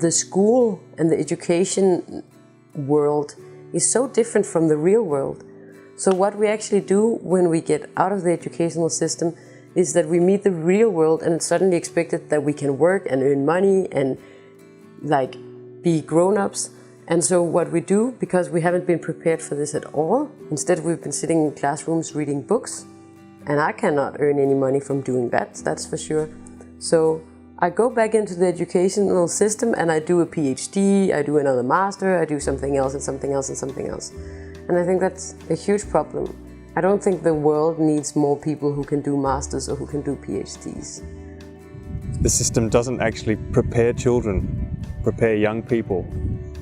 the school and the education world is so different from the real world. So what we actually do when we get out of the educational system is that we meet the real world, and it's suddenly expected that we can work and earn money and like be grown-ups. And so what we do, because we haven't been prepared for this at all, instead we've been sitting in classrooms reading books, and I cannot earn any money from doing that, that's for sure. So I go back into the educational system and I do a PhD, I do another master, I do something else and something else and something else. And I think that's a huge problem. I don't think the world needs more people who can do masters or who can do PhDs. The system doesn't actually prepare children, prepare young people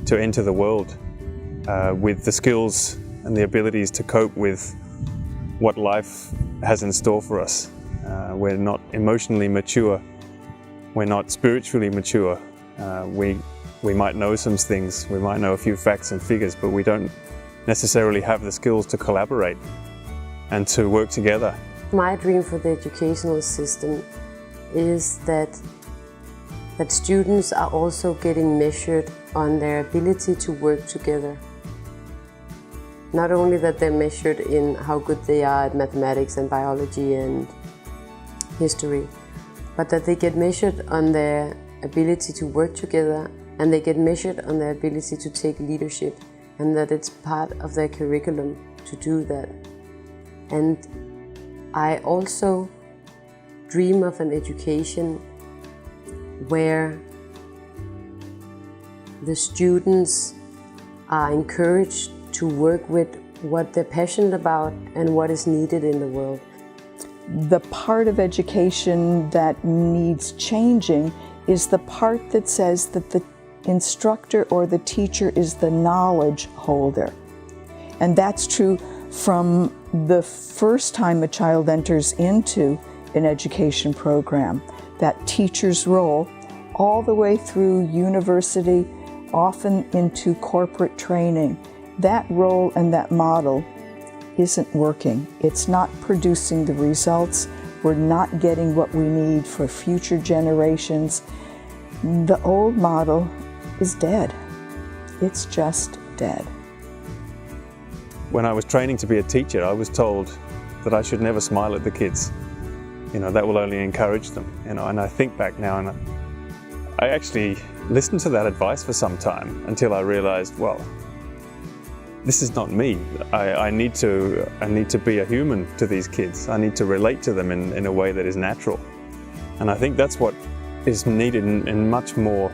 to enter the world with the skills and the abilities to cope with what life has in store for us. We're not emotionally mature, we're not spiritually mature. We might know some things, we might know a few facts and figures, but we don't necessarily have the skills to collaborate and to work together. My dream for the educational system is that students are also getting measured on their ability to work together. Not only that they're measured in how good they are at mathematics and biology and history, but that they get measured on their ability to work together, and they get measured on their ability to take leadership, and that it's part of their curriculum to do that. And I also dream of an education where the students are encouraged to work with what they're passionate about and what is needed in the world. The part of education that needs changing is the part that says that the instructor or the teacher is the knowledge holder. And that's true from the first time a child enters into an education program, that teacher's role, all the way through university, often into corporate training. That role and that model isn't working. It's not producing the results. We're not getting what we need for future generations. The old model is dead. It's just dead. When I was training to be a teacher, I was told that I should never smile at the kids. That will only encourage them. And I think back now, and I actually listened to that advice for some time until I realized, well, this is not me. I need to be a human to these kids. I need to relate to them in a way that is natural. And I think that's what is needed in much more,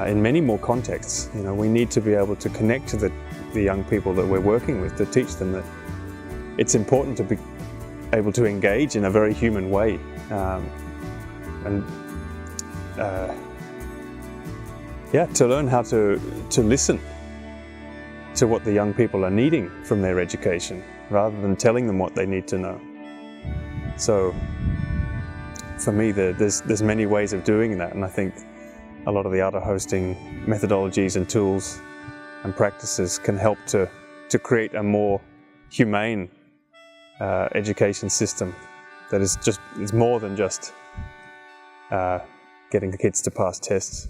in many more contexts. We need to be able to connect to the young people that we're working with, to teach them that it's important to be able to engage in a very human way, to learn how to listen to what the young people are needing from their education, rather than telling them what they need to know. So for me, there's many ways of doing that, and I think a lot of the AoH hosting methodologies and tools and practices can help to create a more humane education system that is more than just getting the kids to pass tests.